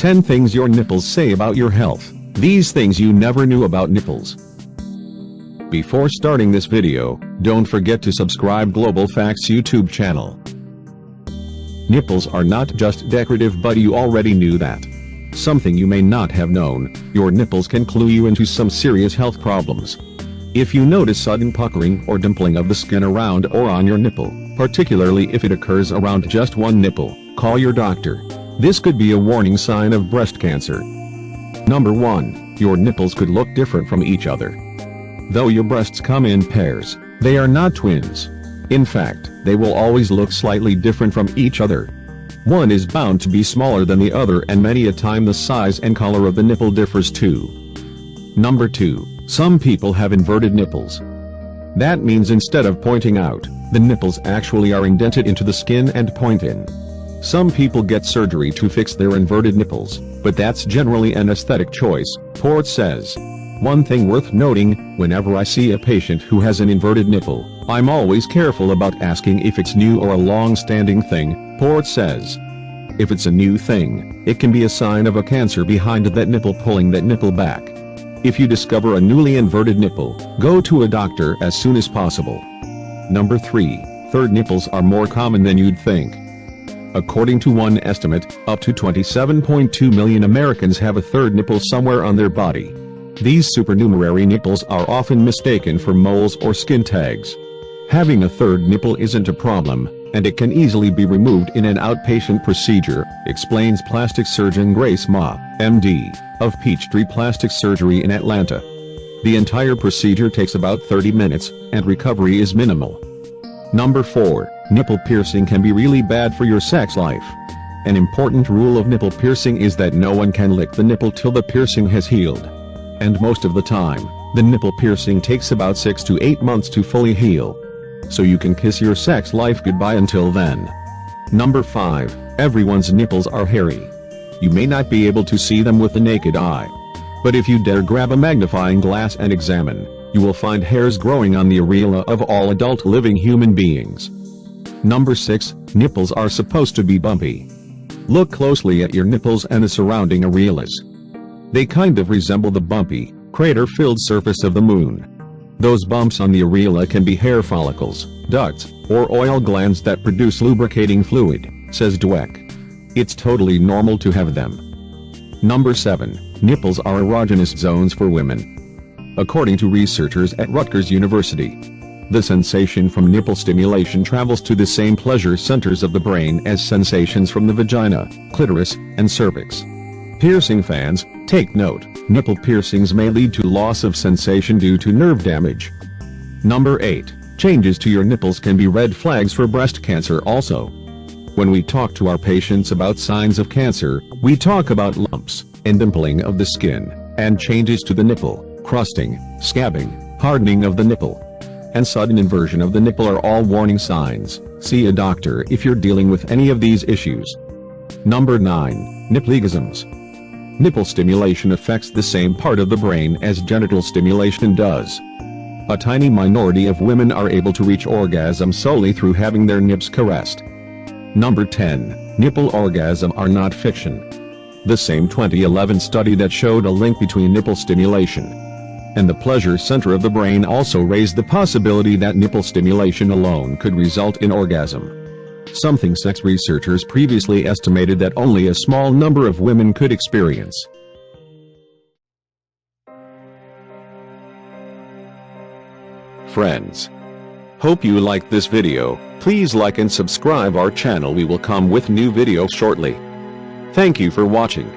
10 things your nipples say about your health. These things you never knew about nipples. Before starting this video, don't forget to subscribe Global Facts YouTube channel. Nipples are not just decorative, but you already knew that. Something you may not have known, your nipples can clue you into some serious health problems. If you notice sudden puckering or dimpling of the skin around or on your nipple, particularly if it occurs around just one nipple, call your doctor. This could be a warning sign of breast cancer. Number 1. Your nipples could look different from each other. Though your breasts come in pairs, they are not twins. In fact, they will always look slightly different from each other. One is bound to be smaller than the other, and many a time the size and color of the nipple differs too. Number 2. Some people have inverted nipples. That means instead of pointing out, the nipples actually are indented into the skin and point in. Some people get surgery to fix their inverted nipples, but that's generally an aesthetic choice, Port says. One thing worth noting, whenever I see a patient who has an inverted nipple, I'm always careful about asking if it's new or a long-standing thing, Port says. If it's a new thing, it can be a sign of a cancer behind that nipple pulling that nipple back. If you discover a newly inverted nipple, go to a doctor as soon as possible. Number 3. Third nipples are more common than you'd think. According to one estimate, up to 27.2 million Americans have a third nipple somewhere on their body. These supernumerary nipples are often mistaken for moles or skin tags. Having a third nipple isn't a problem, and it can easily be removed in an outpatient procedure, explains plastic surgeon Grace Ma, MD, of Peachtree Plastic Surgery in Atlanta. The entire procedure takes about 30 minutes, and recovery is minimal. Number 4. Nipple piercing can be really bad for your sex life. An important rule of nipple piercing is that no one can lick the nipple till the piercing has healed. And most of the time, the nipple piercing takes about 6 to 8 months to fully heal. So you can kiss your sex life goodbye until then. Number 5. Everyone's nipples are hairy. You may not be able to see them with the naked eye. But if you dare grab a magnifying glass and examine, you will find hairs growing on the areola of all adult living human beings. Number 6. Nipples are supposed to be bumpy. Look closely at your nipples and the surrounding areolas. They kind of resemble the bumpy, crater-filled surface of the moon. Those bumps on the areola can be hair follicles, ducts, or oil glands that produce lubricating fluid, says Dweck. It's totally normal to have them. Number 7. Nipples are erogenous zones for women. According to researchers at Rutgers University, the sensation from nipple stimulation travels to the same pleasure centers of the brain as sensations from the vagina, clitoris, and cervix. Piercing fans, take note, nipple piercings may lead to loss of sensation due to nerve damage. Number 8. Changes to your nipples can be red flags for breast cancer also. When we talk to our patients about signs of cancer, we talk about lumps, and dimpling of the skin, and changes to the nipple, crusting, scabbing, hardening of the nipple, and sudden inversion of the nipple are all warning signs. See a doctor if you're dealing with any of these issues. Number 9. Nipplegisms. Nipple stimulation affects the same part of the brain as genital stimulation does. A tiny minority of women are able to reach orgasm solely through having their nips caressed. Number 10. Nipple orgasm are not fiction. The same 2011 study that showed a link between nipple stimulation and the pleasure center of the brain also raised the possibility that nipple stimulation alone could result in orgasm. Something sex researchers previously estimated that only a small number of women could experience. Friends, hope you liked this video. Please like and subscribe our channel. We will come with new videos shortly. Thank you for watching.